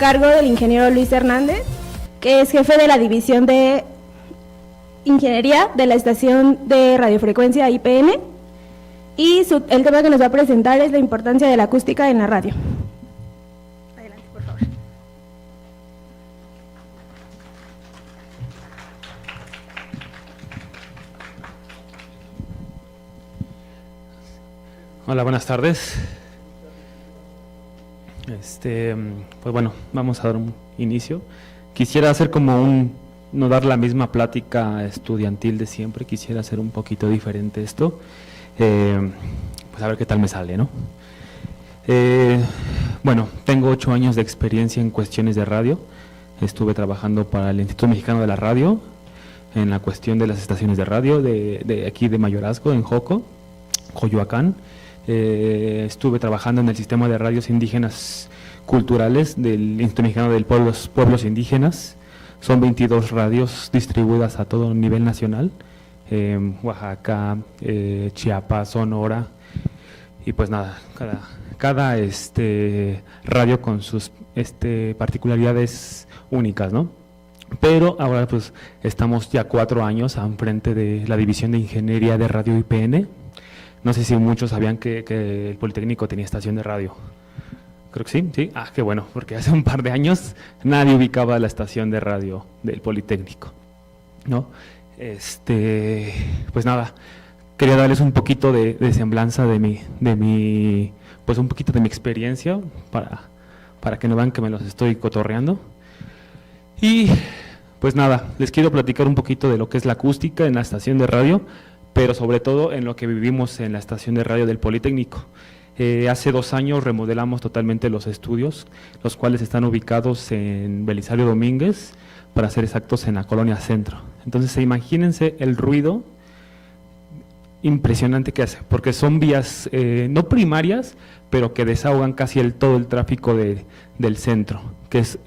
cargo del ingeniero Luis Hernández, que es jefe de la división de ingeniería de la estación de radiofrecuencia IPN, y el tema que nos va a presentar es la importancia de la acústica en la radio. Adelante, por favor. Hola, buenas tardes. Pues bueno, vamos a dar un inicio. Quisiera hacer no dar la misma plática estudiantil de siempre, quisiera hacer un poquito diferente esto, pues a ver qué tal me sale, ¿no? Bueno, tengo 8 años de experiencia en cuestiones de radio, estuve trabajando para el Instituto Mexicano de la Radio, en la cuestión de las estaciones de radio de aquí de Mayorazgo, en Joco, Coyoacán. Estuve trabajando en el sistema de radios indígenas culturales del Instituto Mexicano de Pueblos Indígenas. Son 22 radios distribuidas a todo nivel nacional, Oaxaca, Chiapas, Sonora, y pues nada, cada radio con sus particularidades únicas, ¿no? Pero ahora pues estamos ya 4 años al frente de la División de Ingeniería de Radio IPN. No sé si muchos sabían que el Politécnico tenía estación de radio. Creo que sí. Ah, qué bueno, porque hace un par de años nadie ubicaba la estación de radio del Politécnico, ¿no? Pues nada, quería darles un poquito de semblanza pues un poquito de mi experiencia para que no vean que me los estoy cotorreando. Y pues nada, les quiero platicar un poquito de lo que es la acústica en la estación de radio, pero sobre todo en lo que vivimos en la estación de radio del Politécnico. Hace 2 años remodelamos totalmente los estudios, los cuales están ubicados en Belisario Domínguez, para ser exactos en la Colonia Centro. Entonces imagínense el ruido impresionante que hace, porque son vías no primarias, pero que desahogan casi todo el tráfico del centro, que es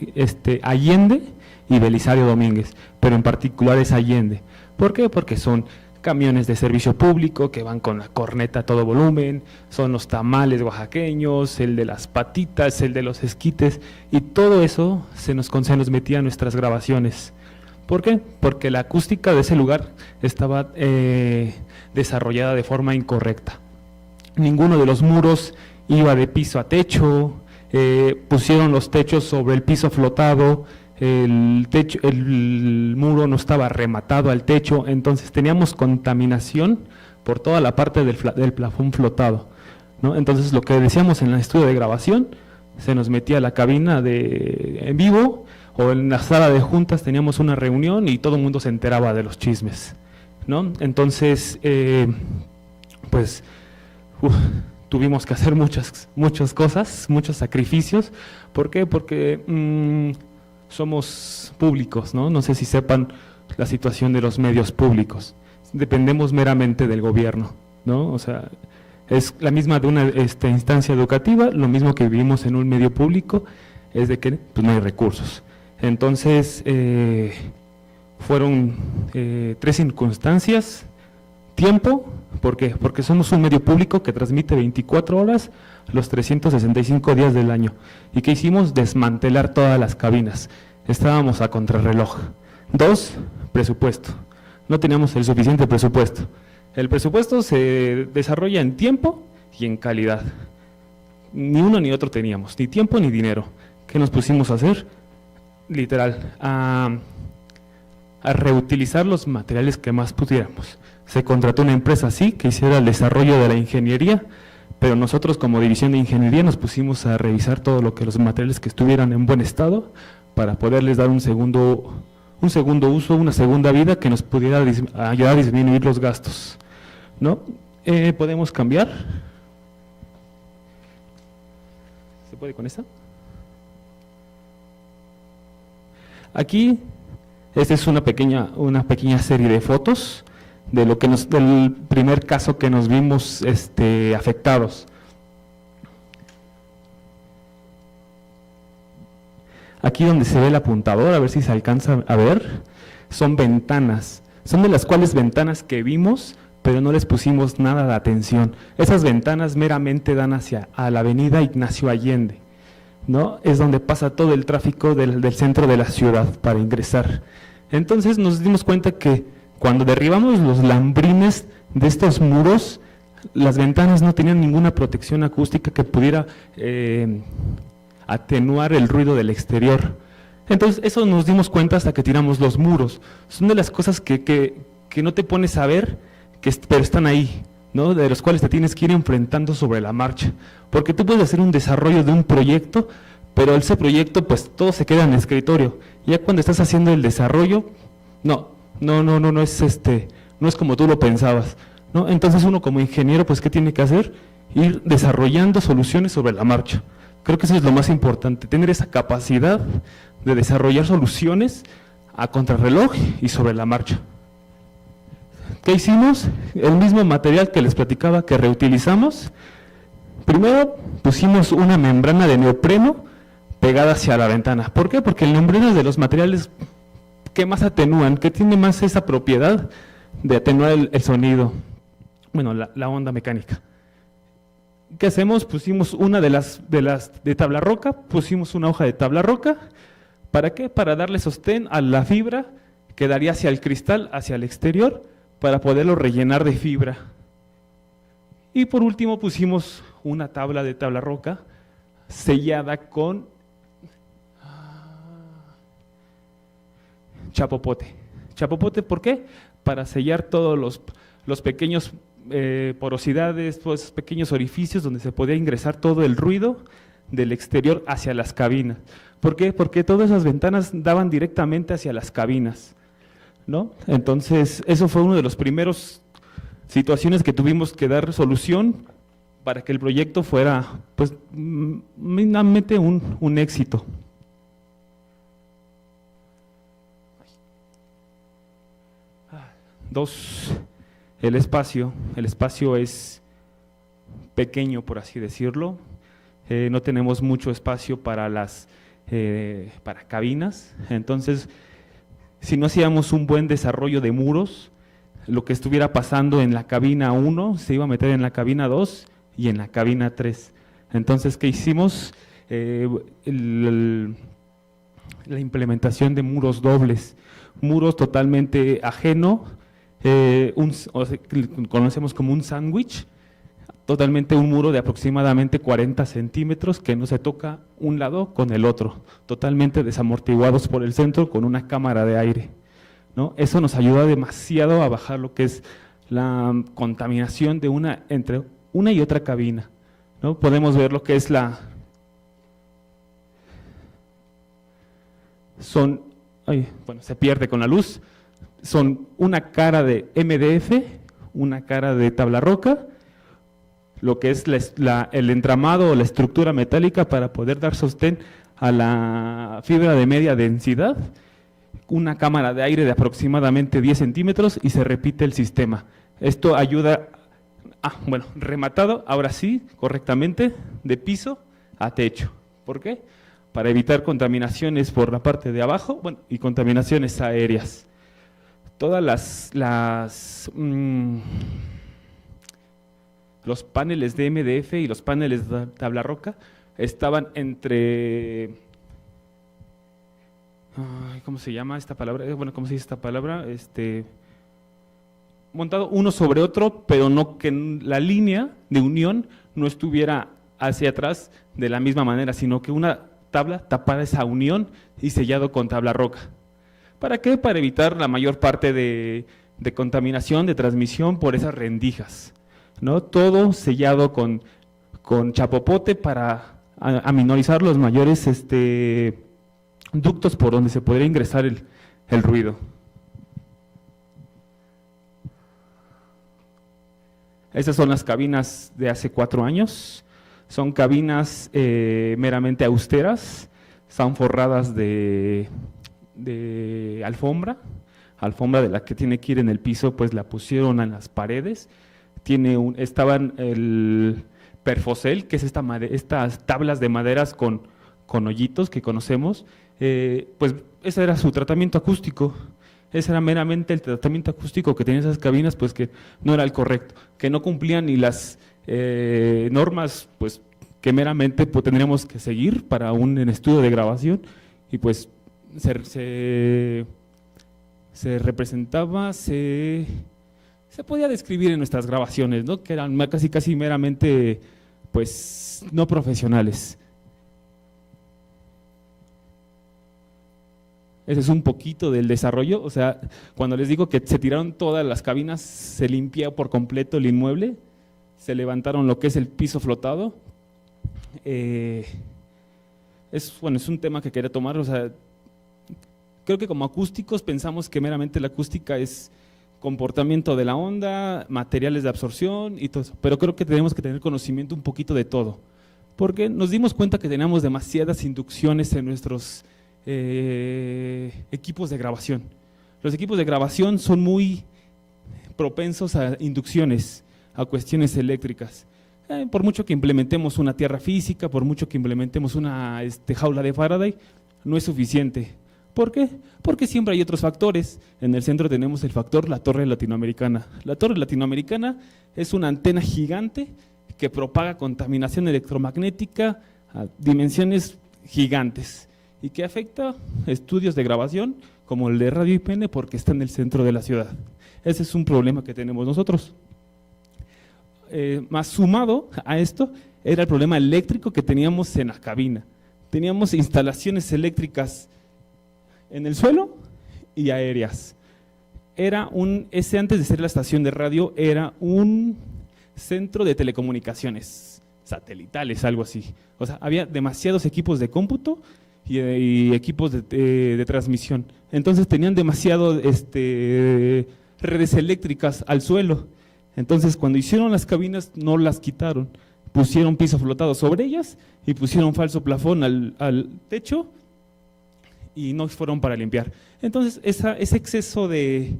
Allende y Belisario Domínguez, pero en particular es Allende. ¿Por qué? Porque son camiones de servicio público que van con la corneta a todo volumen, son los tamales oaxaqueños, el de las patitas, el de los esquites, y todo eso se nos metía en nuestras grabaciones. ¿Por qué? Porque la acústica de ese lugar estaba desarrollada de forma incorrecta. Ninguno de los muros iba de piso a techo, pusieron los techos sobre el piso flotado, el muro no estaba rematado al techo, entonces teníamos contaminación por toda la parte del plafón flotado, ¿no? Entonces lo que decíamos en el estudio de grabación, se nos metía a la cabina en vivo, o en la sala de juntas teníamos una reunión y todo el mundo se enteraba de los chismes, ¿no? Entonces, tuvimos que hacer muchas cosas, muchos sacrificios. ¿Por qué? Porque somos públicos, ¿no? No sé si sepan la situación de los medios públicos. Dependemos meramente del gobierno, ¿no? O sea, es la misma de una instancia educativa, lo mismo que vivimos en un medio público, es de que pues, no hay recursos. Entonces, fueron 3 circunstancias. Tiempo, ¿por qué? Porque somos un medio público que transmite 24 horas los 365 días del año. ¿Y qué hicimos? Desmantelar todas las cabinas. Estábamos a contrarreloj. 2, presupuesto. No teníamos el suficiente presupuesto. El presupuesto se desarrolla en tiempo y en calidad. Ni uno ni otro teníamos, ni tiempo ni dinero. ¿Qué nos pusimos a hacer? Literal, a reutilizar los materiales que más pudiéramos. Se contrató una empresa así que hiciera el desarrollo de la ingeniería, pero nosotros como división de ingeniería nos pusimos a revisar todo lo que los materiales que estuvieran en buen estado para poderles dar un segundo uso, una segunda vida que nos pudiera ayudar a disminuir los gastos, ¿no? ¿Podemos cambiar? ¿Se puede con esta? Aquí, esta es una pequeña serie de fotos de lo que del primer caso que nos vimos afectados. Aquí donde se ve el apuntador, a ver si se alcanza a ver, son ventanas. Son de las cuales ventanas que vimos, pero no les pusimos nada de atención. Esas ventanas meramente dan a la avenida Ignacio Allende. ¿no? Es donde pasa todo el tráfico del centro de la ciudad para ingresar. Entonces nos dimos cuenta que cuando derribamos los lambrines de estos muros, las ventanas no tenían ninguna protección acústica que pudiera atenuar el ruido del exterior. Entonces eso nos dimos cuenta hasta que tiramos los muros. Son de las cosas que no te pones a ver, pero están ahí, ¿no? De los cuales te tienes que ir enfrentando sobre la marcha. Porque tú puedes hacer un desarrollo de un proyecto, pero ese proyecto pues todo se queda en el escritorio. Ya cuando estás haciendo el desarrollo, no es como tú lo pensabas, ¿no? Entonces uno como ingeniero pues ¿qué tiene que hacer? Ir desarrollando soluciones sobre la marcha. Creo que eso es lo más importante, tener esa capacidad de desarrollar soluciones a contrarreloj y sobre la marcha. ¿Qué hicimos? El mismo material que les platicaba que reutilizamos. Primero pusimos una membrana de neopreno pegada hacia la ventana. ¿Por qué? Porque el neopreno es de los materiales que más atenúan, que tiene más esa propiedad de atenuar el sonido, bueno, la onda mecánica. ¿Qué hacemos? Pusimos una de tabla roca, pusimos una hoja de tabla roca. ¿Para qué? Para darle sostén a la fibra que daría hacia el cristal, hacia el exterior, para poderlo rellenar de fibra. Y por último pusimos una tabla de tabla roca sellada con chapopote. ¿Chapopote por qué? Para sellar todos los pequeños porosidades, todos esos pequeños orificios donde se podía ingresar todo el ruido del exterior hacia las cabinas. ¿Por qué? Porque todas esas ventanas daban directamente hacia las cabinas, ¿no? Entonces, eso fue uno de los primeros situaciones que tuvimos que dar solución para que el proyecto fuera, pues, mínimamente un éxito. Dos, el espacio es pequeño, por así decirlo. No tenemos mucho espacio para para cabinas, entonces si no hacíamos un buen desarrollo de muros, lo que estuviera pasando en la cabina 1 se iba a meter en la cabina 2 y en la cabina 3. Entonces, ¿qué hicimos? La implementación de muros dobles, muros totalmente ajeno, conocemos como un sándwich, totalmente un muro de aproximadamente 40 centímetros que no se toca un lado con el otro, totalmente desamortiguados por el centro con una cámara de aire, ¿no? Eso nos ayuda demasiado a bajar lo que es la contaminación de entre una y otra cabina, ¿no? Podemos ver lo que es se pierde con la luz, son una cara de MDF, una cara de tabla roca, lo que es el entramado o la estructura metálica para poder dar sostén a la fibra de media densidad, una cámara de aire de aproximadamente 10 centímetros y se repite el sistema. Esto ayuda, rematado, ahora sí, correctamente, de piso a techo. ¿Por qué? Para evitar contaminaciones por la parte de abajo, y contaminaciones aéreas. Todas los paneles de MDF y los paneles de tabla roca estaban entre, ¿cómo se llama esta palabra? ¿Cómo se dice esta palabra? Montado uno sobre otro, pero no que la línea de unión no estuviera hacia atrás de la misma manera, sino que una tabla tapara esa unión y sellado con tabla roca. ¿Para qué? Para evitar la mayor parte de contaminación, de transmisión por esas rendijas, ¿no? Todo sellado con chapopote para aminorizar los mayores ductos por donde se podría ingresar el ruido. Estas son las cabinas de hace 4 años. Son cabinas meramente austeras, están forradas de alfombra de la que tiene que ir en el piso, pues la pusieron en las paredes. Estaban el perfocel, que es estas tablas de maderas con hoyitos que conocemos, pues ese era su tratamiento acústico. Ese era meramente el tratamiento acústico que tenían esas cabinas, pues que no era el correcto, que no cumplían ni las normas pues que meramente pues, tendríamos que seguir para un estudio de grabación, y pues se representaba, se podía describir en nuestras grabaciones, ¿no? Que eran casi meramente pues no profesionales. Ese es un poquito del desarrollo. O sea, cuando les digo que se tiraron todas las cabinas, se limpia por completo el inmueble, se levantaron lo que es el piso flotado. Es un tema que quería tomar. O sea, creo que como acústicos pensamos que meramente la acústica es comportamiento de la onda, materiales de absorción y todo eso, pero creo que tenemos que tener conocimiento un poquito de todo, porque nos dimos cuenta que teníamos demasiadas inducciones en nuestros equipos de grabación. Los equipos de grabación son muy propensos a inducciones, a cuestiones eléctricas. Por mucho que implementemos una tierra física, por mucho que implementemos una jaula de Faraday, no es suficiente. ¿Por qué? Porque siempre hay otros factores. En el centro tenemos el factor la torre latinoamericana. La torre latinoamericana es una antena gigante que propaga contaminación electromagnética a dimensiones gigantes y que afecta estudios de grabación como el de Radio IPN porque está en el centro de la ciudad. Ese es un problema que tenemos nosotros. Más sumado a esto era el problema eléctrico que teníamos en la cabina. Teníamos instalaciones eléctricas en el suelo y aéreas. Antes de ser la estación de radio, era un centro de telecomunicaciones satelitales, algo así. O sea, había demasiados equipos de cómputo y equipos de transmisión. Entonces tenían demasiado redes eléctricas al suelo. Entonces cuando hicieron las cabinas no las quitaron, pusieron piso flotado sobre ellas y pusieron falso plafón al techo y no fueron para limpiar. Entonces ese exceso de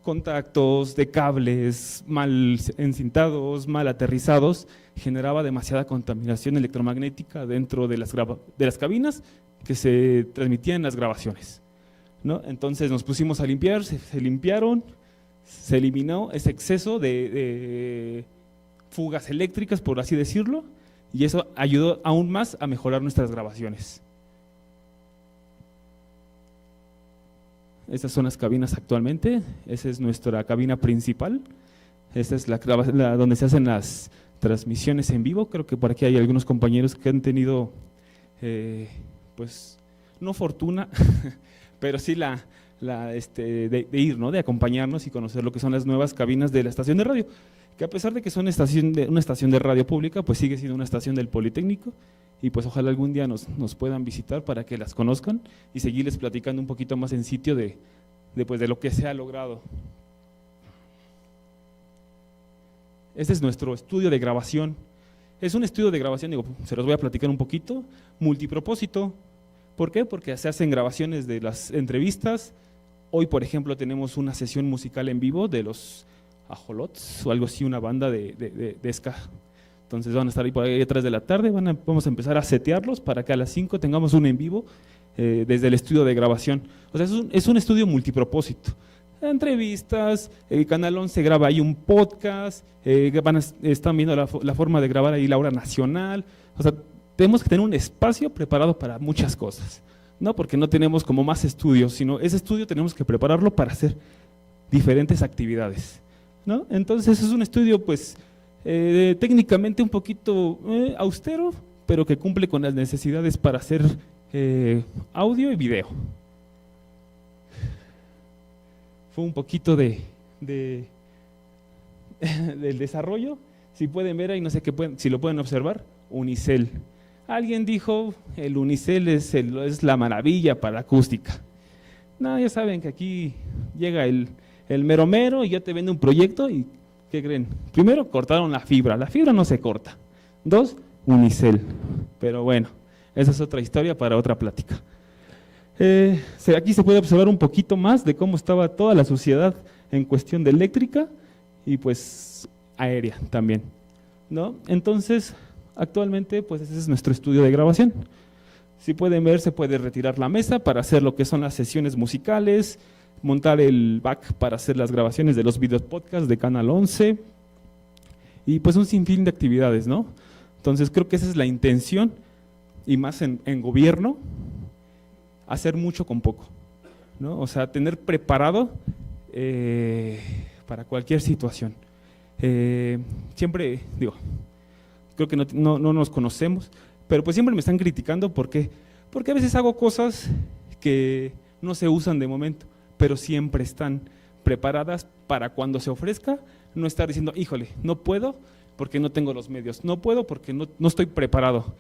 contactos, de cables mal encintados, mal aterrizados, generaba demasiada contaminación electromagnética dentro de las cabinas que se transmitían en las grabaciones, ¿no? Entonces nos pusimos a limpiar, se limpiaron, se eliminó ese exceso de fugas eléctricas, por así decirlo, y eso ayudó aún más a mejorar nuestras grabaciones. Estas son las cabinas actualmente. Esa es nuestra cabina principal. Esta es donde se hacen las transmisiones en vivo. Creo que por aquí hay algunos compañeros que han tenido, pues, no fortuna, pero sí de ir, ¿no? De acompañarnos y conocer lo que son las nuevas cabinas de la estación de radio, que a pesar de que son una estación de radio pública, pues sigue siendo una estación del Politécnico, y pues ojalá algún día nos puedan visitar para que las conozcan y seguirles platicando un poquito más en sitio de lo que se ha logrado. Este es nuestro estudio de grabación. Es un estudio de grabación, se los voy a platicar un poquito, multipropósito. ¿Por qué? Porque se hacen grabaciones de las entrevistas. Hoy, por ejemplo, tenemos una sesión musical en vivo de los Ajolots o algo así, una banda de ska. Entonces van a estar ahí por ahí a 3 de la tarde, vamos a empezar a setearlos para que a las 5 tengamos un en vivo desde el estudio de grabación. O sea, es un estudio multipropósito. Entrevistas, Canal 11 graba ahí un podcast, están viendo la forma de grabar ahí la hora nacional. O sea, tenemos que tener un espacio preparado para muchas cosas, no porque no tenemos como más estudios, sino ese estudio tenemos que prepararlo para hacer diferentes actividades, ¿no? Entonces es un estudio pues técnicamente un poquito austero, pero que cumple con las necesidades para hacer audio y video. Fue un poquito del desarrollo. Si pueden ver ahí, no sé si lo pueden observar, unicel. Alguien dijo, el unicel es la maravilla para acústica. No, ya saben que aquí llega el mero mero y ya te vende un proyecto y ¿qué creen? Primero, cortaron la fibra no se corta. 2, unicel. Pero bueno, esa es otra historia para otra plática. Aquí se puede observar un poquito más de cómo estaba toda la sociedad en cuestión de eléctrica y pues aérea también, ¿no? Entonces, actualmente pues ese es nuestro estudio de grabación. Si pueden ver, se puede retirar la mesa para hacer lo que son las sesiones musicales, montar el back para hacer las grabaciones de los videos podcast de Canal 11 y pues un sinfín de actividades, ¿no? Entonces creo que esa es la intención, y más en gobierno, hacer mucho con poco, ¿no? O sea, tener preparado para cualquier situación. Siempre, digo, creo que no nos conocemos, pero pues siempre me están criticando. ¿Por qué? Porque a veces hago cosas que no se usan de momento, pero siempre están preparadas para cuando se ofrezca, no estar diciendo, híjole, no puedo porque no tengo los medios, no puedo porque no estoy preparado.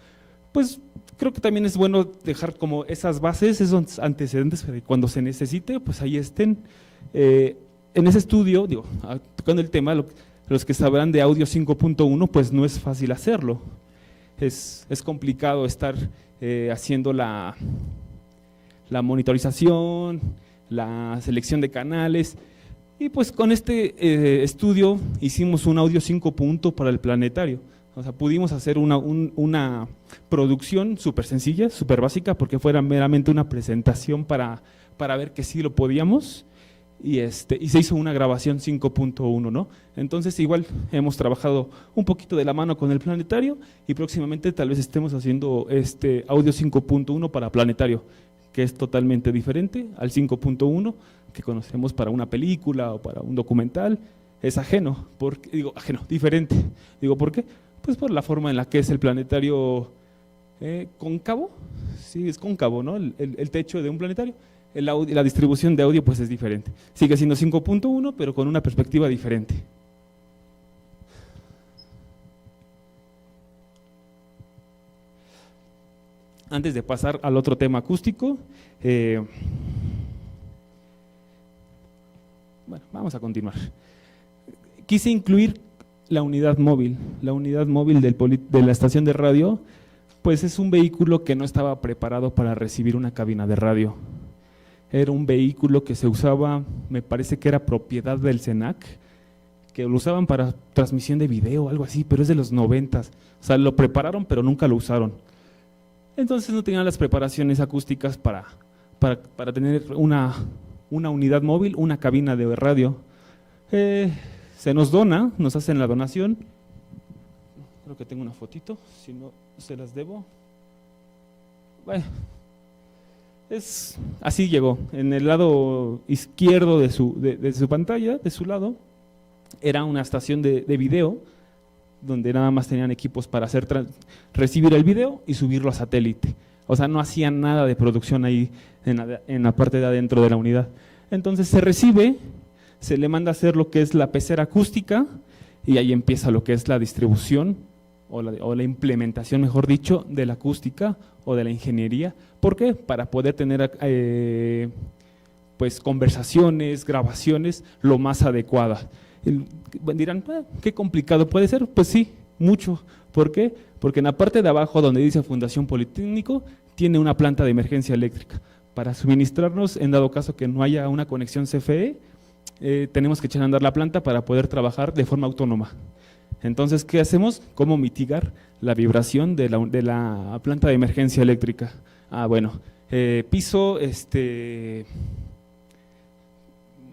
Pues creo que también es bueno dejar como esas bases, esos antecedentes, para que cuando se necesite, pues ahí estén. En ese estudio, digo, tocando el tema, los que sabrán de audio 5.1, pues no es fácil hacerlo. Es complicado estar haciendo la monitorización, la selección de canales, y pues con este estudio hicimos un audio 5.0 para el planetario. O sea, pudimos hacer una producción súper sencilla, súper básica, porque fuera meramente una presentación para ver que sí lo podíamos, y se hizo una grabación 5.1, ¿no? Entonces igual hemos trabajado un poquito de la mano con el planetario, y próximamente tal vez estemos haciendo audio 5.1 para planetario, que es totalmente diferente al 5.1 que conocemos para una película o para un documental. Es diferente. Digo, ¿por qué? Pues por la forma en la que es el planetario cóncavo. Sí, es cóncavo, ¿no? El techo de un planetario. La distribución de audio pues es diferente. Sigue siendo 5.1, pero con una perspectiva diferente. Antes de pasar al otro tema acústico, bueno, vamos a continuar. Quise incluir la unidad móvil. La unidad móvil de la estación de radio, pues es un vehículo que no estaba preparado para recibir una cabina de radio. Era un vehículo que se usaba, me parece que era propiedad del SENAC, que lo usaban para transmisión de video, algo así, pero es de los 90s. O sea, lo prepararon, pero nunca lo usaron. Entonces no tenían las preparaciones acústicas para tener una unidad móvil, una cabina de radio. Se nos dona, nos hacen la donación. Creo que tengo una fotito, si no se las debo. Bueno, así llegó. En el lado izquierdo de su pantalla, de su lado, era una estación de video, donde nada más tenían equipos para recibir el video y subirlo a satélite. O sea, no hacían nada de producción ahí en la parte de adentro de la unidad. Entonces se recibe, se le manda a hacer lo que es la pecera acústica, y ahí empieza lo que es la distribución o la implementación, mejor dicho, de la acústica o de la ingeniería. ¿Por qué? Para poder tener pues conversaciones, grabaciones lo más adecuadas. Dirán, ¿qué complicado puede ser? Pues sí, mucho. ¿Por qué? Porque en la parte de abajo, donde dice Fundación Politécnico, tiene una planta de emergencia eléctrica. Para suministrarnos, en dado caso que no haya una conexión CFE, tenemos que echar a andar la planta para poder trabajar de forma autónoma. Entonces, ¿qué hacemos? ¿Cómo mitigar la vibración de la planta de emergencia eléctrica? Bueno, piso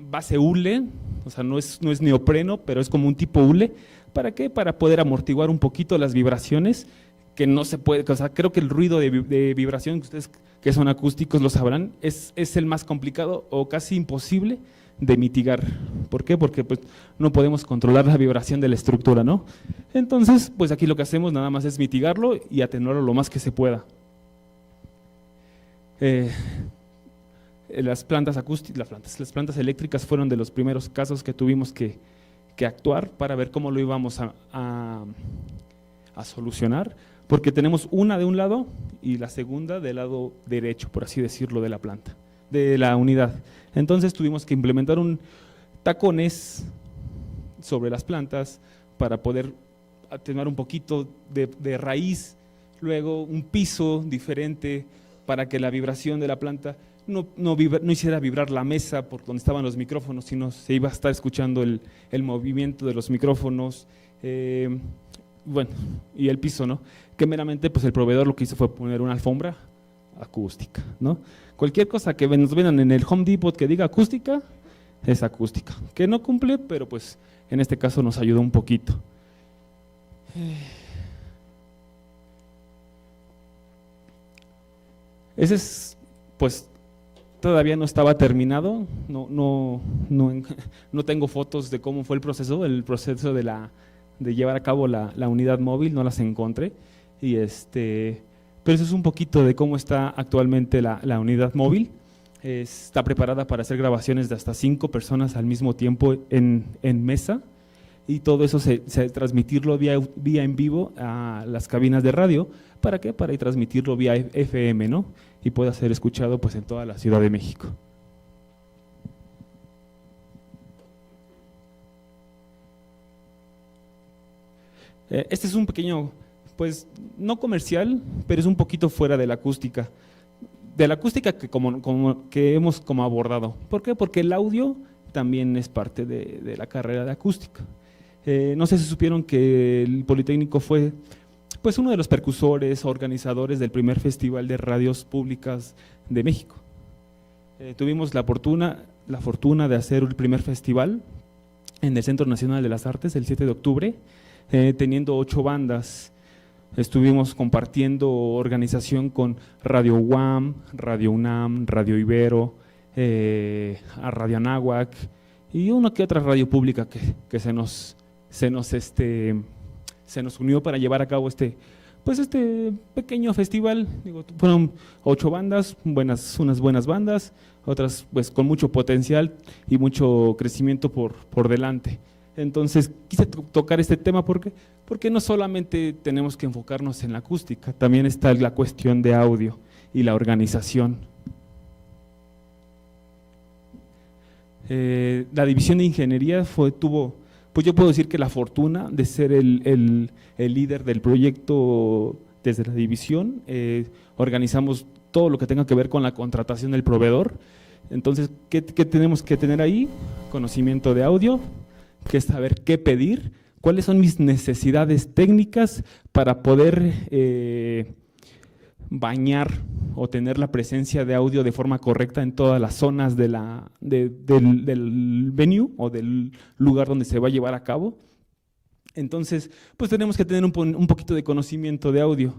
base hule, o sea, no es neopreno, pero es como un tipo hule. ¿Para qué? Para poder amortiguar un poquito las vibraciones, que no se puede, o sea, creo que el ruido de vibración, que ustedes que son acústicos lo sabrán, es el más complicado o casi imposible de mitigar. ¿Por qué? Porque pues no podemos controlar la vibración de la estructura, ¿no? Entonces, pues aquí lo que hacemos nada más es mitigarlo y atenuarlo lo más que se pueda. Las plantas acústicas, las plantas eléctricas fueron de los primeros casos que tuvimos que actuar para ver cómo lo íbamos a solucionar, porque tenemos una de un lado y la segunda del lado derecho, por así decirlo, de la planta, de la unidad. Entonces tuvimos que implementar tacones sobre las plantas para poder atenuar un poquito de raíz, luego un piso diferente para que la vibración de la planta no hiciera vibrar la mesa por donde estaban los micrófonos, sino se iba a estar escuchando el movimiento de los micrófonos, bueno, y el piso, ¿no? Que meramente pues el proveedor lo que hizo fue poner una alfombra acústica, ¿no? Cualquier cosa que nos vendan en el Home Depot que diga acústica, es acústica, que no cumple, pero pues en este caso nos ayudó un poquito. Ese es, pues, todavía no estaba terminado, no tengo fotos de cómo fue el proceso de llevar a cabo la unidad móvil, no las encontré, pero eso es un poquito de cómo está actualmente la unidad móvil. Está preparada para hacer grabaciones de hasta 5 personas al mismo tiempo en mesa, y todo eso se transmitirlo vía en vivo a las cabinas de radio. ¿Para qué? Para transmitirlo vía FM, ¿no? Y pueda ser escuchado pues en toda la Ciudad de México. Este es un pequeño, pues no comercial, pero es un poquito fuera de la acústica. De la acústica que hemos abordado. ¿Por qué? Porque el audio también es parte de la carrera de acústica. No sé si supieron que el Politécnico fue pues uno de los precursores, organizadores del primer Festival de Radios Públicas de México. Tuvimos la fortuna de hacer el primer festival en el Centro Nacional de las Artes el 7 de octubre, teniendo 8 bandas. Estuvimos compartiendo organización con Radio UAM, Radio UNAM, Radio Ibero, a Radio Anáhuac y una que otra radio pública que se nos unió para llevar a cabo este pequeño festival. Fueron 8 bandas, unas buenas bandas, otras pues con mucho potencial y mucho crecimiento por delante. Entonces quise tocar este tema porque no solamente tenemos que enfocarnos en la acústica, también está la cuestión de audio y la organización. La división de ingeniería tuvo, pues yo puedo decir que la fortuna de ser el líder del proyecto desde la división. Organizamos todo lo que tenga que ver con la contratación del proveedor. Entonces, ¿qué tenemos que tener ahí? Conocimiento de audio, que es saber qué pedir, cuáles son mis necesidades técnicas para poder bañar o tener la presencia de audio de forma correcta en todas las zonas del venue o del lugar donde se va a llevar a cabo. Entonces, pues tenemos que tener un poquito de conocimiento de audio,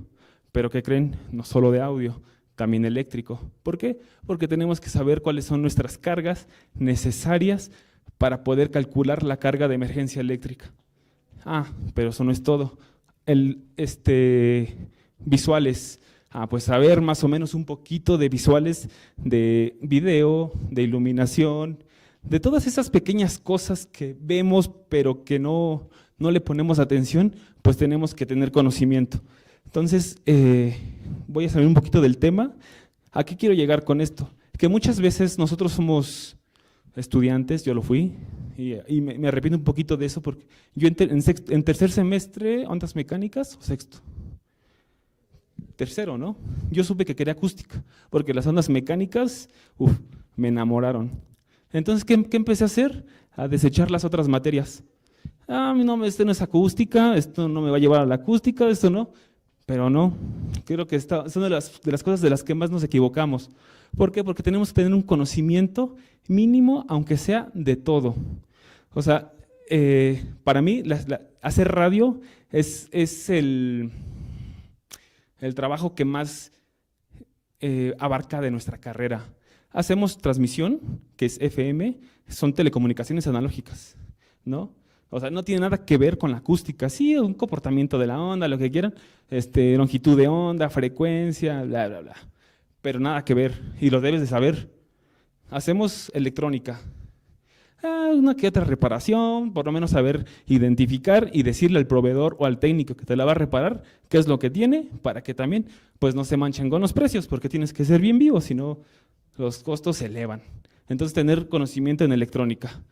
pero ¿qué creen? No solo de audio, también eléctrico. ¿Por qué? Porque tenemos que saber cuáles son nuestras cargas necesarias para poder calcular la carga de emergencia eléctrica. Pero eso no es todo. Visuales. Pues saber más o menos un poquito de visuales de video, de iluminación, de todas esas pequeñas cosas que vemos pero que no le ponemos atención, pues tenemos que tener conocimiento. Entonces, voy a saber un poquito del tema. ¿A qué quiero llegar con esto? Que muchas veces nosotros somos estudiantes, yo lo fui, y me arrepiento un poquito de eso, porque yo en tercer semestre, ¿ondas mecánicas o sexto? Tercero, ¿no? Yo supe que quería acústica, porque las ondas mecánicas, me enamoraron. Entonces, ¿qué empecé a hacer? A desechar las otras materias. No, esto no es acústica, esto no me va a llevar a la acústica, esto no. Pero no, creo que son de las cosas de las que más nos equivocamos. ¿Por qué? Porque tenemos que tener un conocimiento mínimo, aunque sea de todo. O sea, para mí, hacer radio es el trabajo que más abarca de nuestra carrera. Hacemos transmisión, que es FM, son telecomunicaciones analógicas, ¿no? O sea, no tiene nada que ver con la acústica, sí, un comportamiento de la onda, lo que quieran, longitud de onda, frecuencia, bla, bla, bla, pero nada que ver, y lo debes de saber. Hacemos electrónica, una que otra reparación, por lo menos saber identificar y decirle al proveedor o al técnico que te la va a reparar qué es lo que tiene, para que también pues no se manchen con los precios, porque tienes que ser bien vivo, si no los costos se elevan. Entonces, tener conocimiento en electrónica.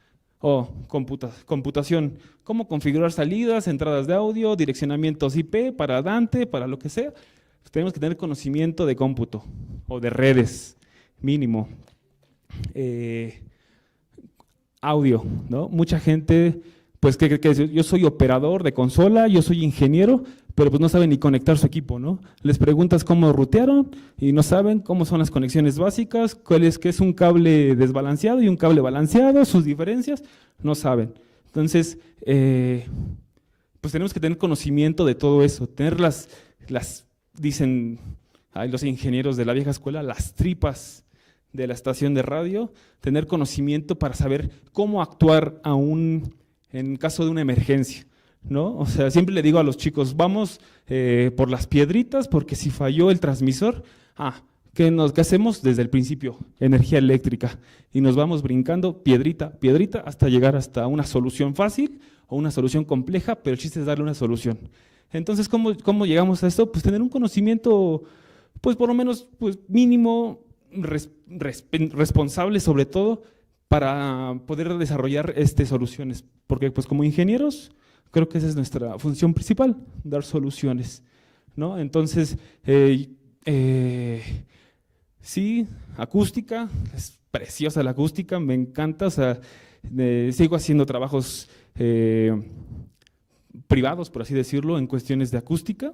Computación, cómo configurar salidas, entradas de audio, direccionamientos IP para Dante, para lo que sea. Pues tenemos que tener conocimiento de cómputo o de redes, mínimo. Audio, ¿no? Mucha gente, pues que yo soy operador de consola, yo soy ingeniero, pero pues no saben ni conectar su equipo, ¿no? Les preguntas cómo rutearon y no saben cómo son las conexiones básicas, qué es un cable desbalanceado y un cable balanceado, sus diferencias, no saben. Entonces, pues tenemos que tener conocimiento de todo eso, tener dicen, hay los ingenieros de la vieja escuela, las tripas de la estación de radio, tener conocimiento para saber cómo actuar en caso de una emergencia, ¿no? O sea, siempre le digo a los chicos, vamos por las piedritas, porque si falló el transmisor, ¿qué hacemos desde el principio? Energía eléctrica, y nos vamos brincando piedrita, piedrita, hasta llegar hasta una solución fácil o una solución compleja, pero el chiste es darle una solución. Entonces, ¿cómo llegamos a esto? Pues tener un conocimiento, pues por lo menos pues mínimo, responsable sobre todo, para poder desarrollar soluciones, porque pues como ingenieros creo que esa es nuestra función principal, dar soluciones, ¿no? Entonces, sí, acústica, es preciosa la acústica, me encanta, o sea, sigo haciendo trabajos privados, por así decirlo, en cuestiones de acústica,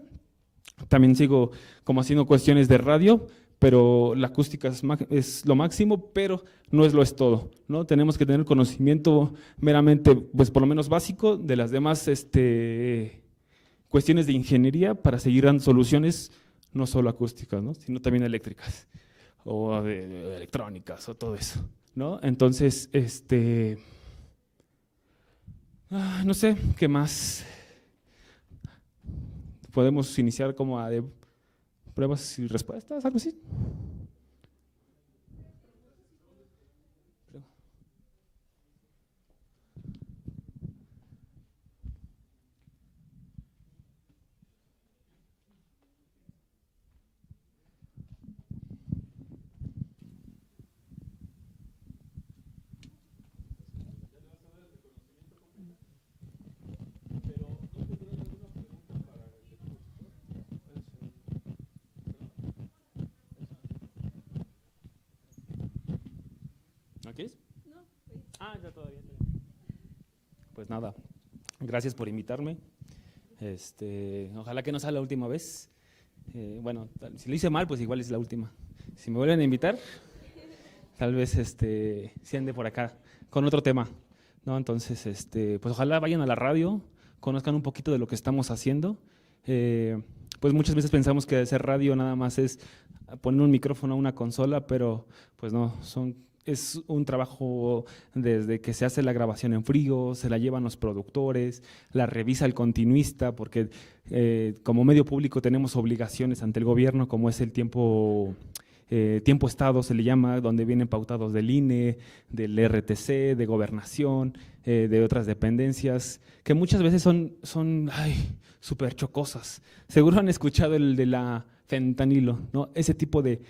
también sigo como haciendo cuestiones de radio, pero la acústica es lo máximo, pero no es todo, ¿no? Tenemos que tener conocimiento meramente, pues por lo menos básico, de las demás cuestiones de ingeniería para seguir dando soluciones, no solo acústicas, ¿no? Sino también eléctricas, o de electrónicas, o todo eso, ¿no? Entonces, no sé, ¿qué más? Podemos iniciar como a de pruebas y respuestas, algo así. ¿Aquí es? No. Ya todavía. Pues nada, gracias por invitarme. Ojalá que no sea la última vez. Bueno, si lo hice mal, pues igual es la última. Si me vuelven a invitar, tal vez si ande por acá con otro tema, ¿no? Entonces, pues ojalá vayan a la radio, conozcan un poquito de lo que estamos haciendo. Pues muchas veces pensamos que hacer radio nada más es poner un micrófono a una consola, pero pues no, es un trabajo desde que se hace la grabación en frío, se la llevan los productores, la revisa el continuista, porque como medio público tenemos obligaciones ante el gobierno, como es el tiempo estado se le llama, donde vienen pautados del INE, del RTC, de Gobernación, de otras dependencias, que muchas veces son súper chocosas. Seguro han escuchado el de la fentanilo, ¿no? Ese tipo de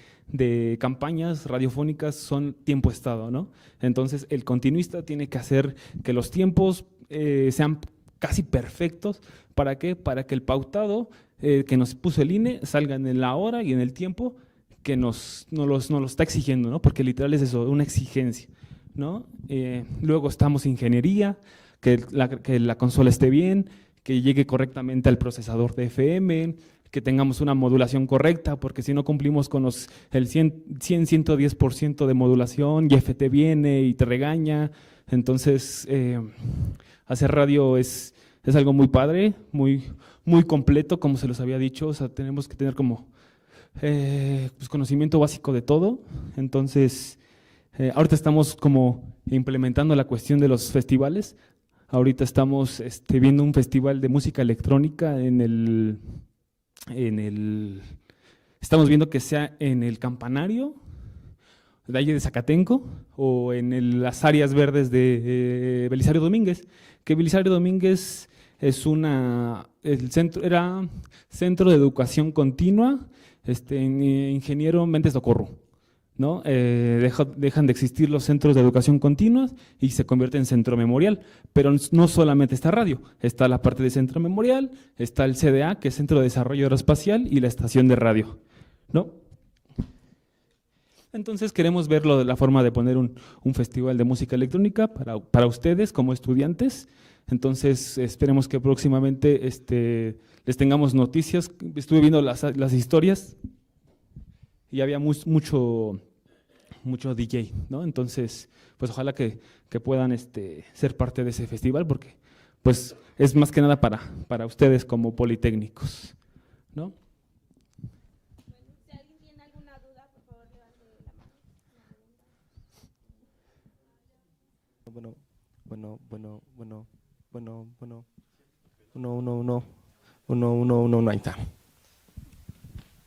campañas radiofónicas son tiempo estado, ¿no? Entonces el continuista tiene que hacer que los tiempos sean casi perfectos. ¿Para qué? Para que el pautado que nos puso el INE salga en la hora y en el tiempo que nos lo está exigiendo, ¿no? Porque literal es eso, una exigencia, ¿no? Luego estamos ingeniería, que la consola esté bien, que llegue correctamente al procesador de FM, que tengamos una modulación correcta, porque si no cumplimos con el 110% de modulación, YFT viene y te regaña. Entonces, hacer radio es algo muy padre, muy, muy completo, como se los había dicho. O sea, tenemos que tener como pues conocimiento básico de todo. Entonces, ahorita estamos como implementando la cuestión de los festivales. Ahorita estamos viendo un festival de música electrónica estamos viendo que sea en el Campanario de allí de Zacatenco o en las áreas verdes de Belisario Domínguez, que Belisario Domínguez era Centro de Educación Continua, Ingeniero Méndez Ocorro, ¿no? Dejan de existir los centros de educación continua y se convierte en centro memorial, pero no solamente está radio, está la parte de centro memorial, está el CDA, que es Centro de Desarrollo Aeroespacial, y la estación de radio, ¿no? Entonces queremos verlo de la forma de poner un festival de música electrónica para ustedes como estudiantes. Entonces esperemos que próximamente les tengamos noticias. Estuve viendo las historias y había mucho DJ, ¿no? Entonces, pues ojalá que puedan ser parte de ese festival, porque pues es más que nada para ustedes como politécnicos, ¿no? Bueno, si alguien Bueno, bueno, bueno, bueno, bueno, bueno. Uno, uno, uno. Uno, uno, uno, uno, ahí está.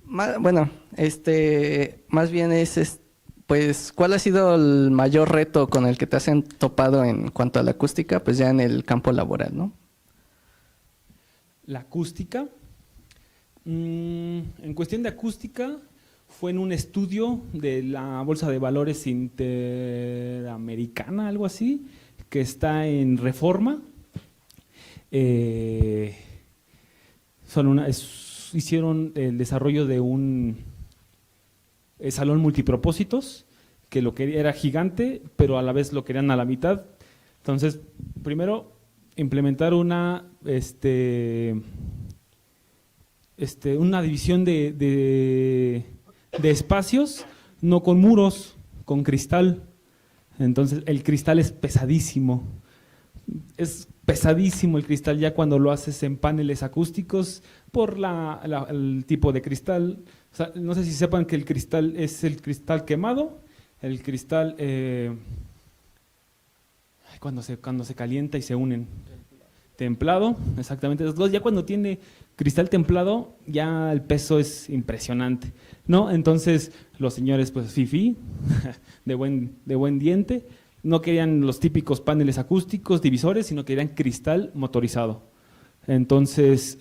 Bueno, más bien pues, ¿cuál ha sido el mayor reto con el que te has topado en cuanto a la acústica? Pues ya en el campo laboral, ¿no? La acústica, en cuestión de acústica, fue en un estudio de la Bolsa de Valores Interamericana, algo así, que está en Reforma. Hicieron el desarrollo de un salón multipropósitos, que lo quería, era gigante, pero a la vez lo querían a la mitad. Entonces, primero, implementar una división de espacios, no con muros, con cristal. Entonces, el cristal es pesadísimo. Es pesadísimo el cristal ya cuando lo haces en paneles acústicos por el tipo de cristal. O sea, no sé si sepan que el cristal es el cristal quemado, el cristal cuando se calienta y se unen. Templado, exactamente. Entonces, ya cuando tiene cristal templado, ya el peso es impresionante, ¿no? Entonces, los señores, pues, fifí, de buen diente, no querían los típicos paneles acústicos, divisores, sino querían cristal motorizado. Entonces,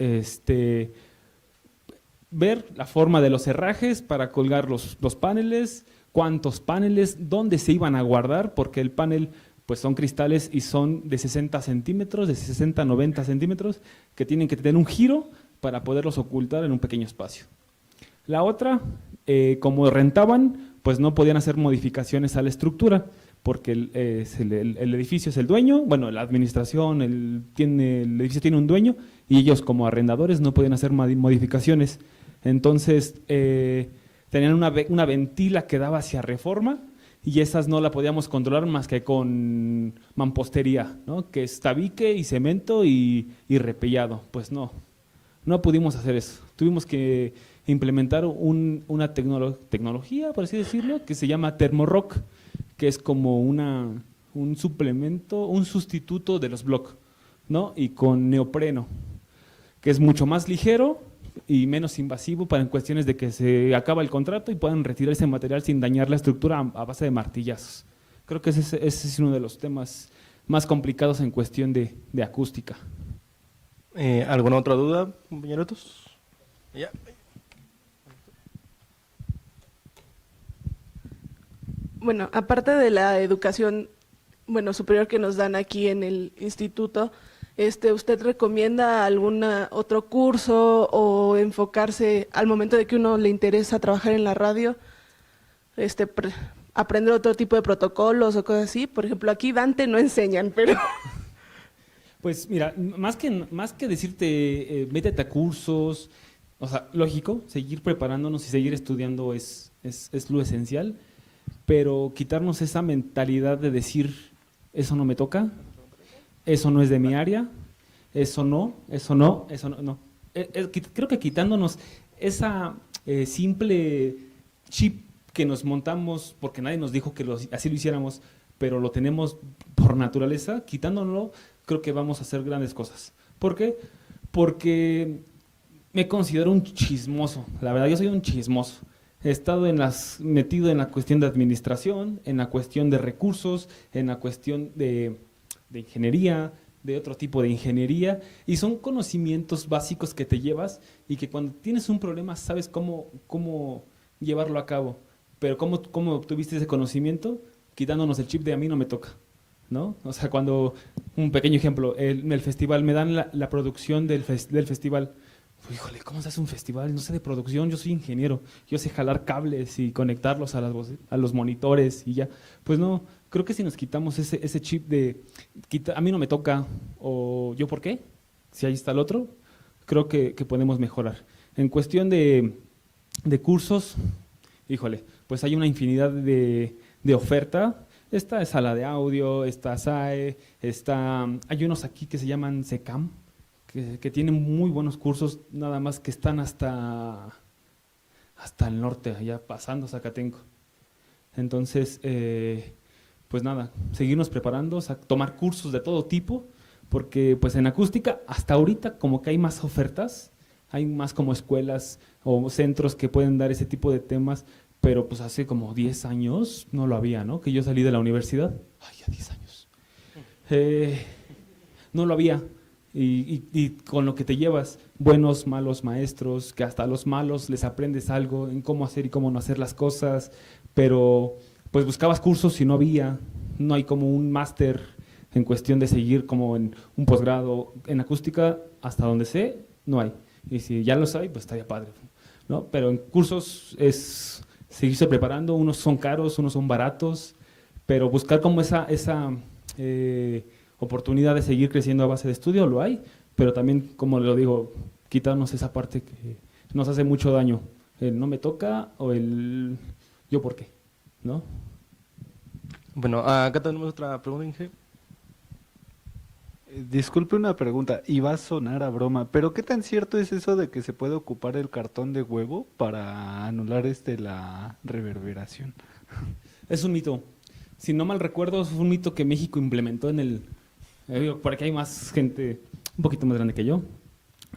ver la forma de los herrajes para colgar los paneles, cuántos paneles, dónde se iban a guardar, porque el panel pues son cristales y son de 60 centímetros, de 60 a 90 centímetros, que tienen que tener un giro para poderlos ocultar en un pequeño espacio. La otra, como rentaban, pues no podían hacer modificaciones a la estructura, porque el edificio es el dueño, bueno, la administración, el edificio tiene un dueño, y ellos como arrendadores no podían hacer modificaciones. Entonces, tenían una ventila que daba hacia Reforma, y esas no la podíamos controlar más que con mampostería, ¿no? Que es tabique y cemento y repellado. Pues no pudimos hacer eso. Tuvimos que implementar una tecnología, por así decirlo, que se llama Thermorock, que es como un suplemento, un sustituto de los block, ¿no? Y con neopreno, que es mucho más ligero y menos invasivo para en cuestiones de que se acaba el contrato y puedan retirar ese material sin dañar la estructura a base de martillazos. Creo que ese es uno de los temas más complicados en cuestión de acústica. ¿Alguna otra duda, compañeros? Ya. Bueno, aparte de la educación, superior que nos dan aquí en el instituto, ¿usted recomienda algún otro curso o enfocarse al momento de que uno le interesa trabajar en la radio, aprender otro tipo de protocolos o cosas así? Por ejemplo, aquí Dante no enseñan, pero… Pues mira, más que decirte métete a cursos, o sea, lógico, seguir preparándonos y seguir estudiando es lo esencial, pero quitarnos esa mentalidad de decir, eso no me toca, eso no es de mi área, eso no. Creo que quitándonos esa simple chip que nos montamos porque nadie nos dijo que así lo hiciéramos, pero lo tenemos por naturaleza, quitándolo, creo que vamos a hacer grandes cosas. ¿Por qué? Porque me considero un chismoso, la verdad, yo soy un chismoso. He estado metido en la cuestión de administración, en la cuestión de recursos, en la cuestión de ingeniería, de otro tipo de ingeniería, y son conocimientos básicos que te llevas y que cuando tienes un problema sabes cómo llevarlo a cabo. Pero ¿cómo obtuviste ese conocimiento? Quitándonos el chip de a mí no me toca, ¿no? O sea, un pequeño ejemplo, el festival, me dan la producción del festival. Híjole, ¿cómo se hace un festival? No sé de producción, yo soy ingeniero, yo sé jalar cables y conectarlos a los monitores y ya. Pues no, creo que si nos quitamos ese chip de a mí no me toca, o yo por qué, si ahí está el otro, creo que podemos mejorar. En cuestión de cursos, híjole, pues hay una infinidad de oferta. Está Sala de Audio, está SAE, hay unos aquí que se llaman SECAM, que tienen muy buenos cursos, nada más que están hasta el norte, allá pasando Zacatenco. Entonces, pues nada, seguirnos preparando, o sea, tomar cursos de todo tipo, porque pues en acústica hasta ahorita como que hay más ofertas, hay más como escuelas o centros que pueden dar ese tipo de temas, pero pues hace como 10 años no lo había, ¿no? Que yo salí de la universidad, ay, ya 10 años, no lo había. Y con lo que te llevas, buenos, malos maestros, que hasta a los malos les aprendes algo en cómo hacer y cómo no hacer las cosas, pero pues buscabas cursos y no había, no hay como un máster en cuestión de seguir como en un posgrado en acústica, hasta donde sé, no hay. Y si ya los hay, pues estaría padre, ¿no? Pero en cursos es seguirse preparando, unos son caros, unos son baratos, pero buscar como esa oportunidad de seguir creciendo a base de estudio, lo hay, pero también, como lo digo, quitarnos esa parte que nos hace mucho daño, el no me toca o el yo por qué, ¿no? Bueno, acá tenemos otra pregunta, Inge. Disculpe una pregunta, y va a sonar a broma, pero ¿qué tan cierto es eso de que se puede ocupar el cartón de huevo para anular la reverberación? Es un mito. Si no mal recuerdo, es un mito que México implementó en el... por aquí hay más gente un poquito más grande que yo,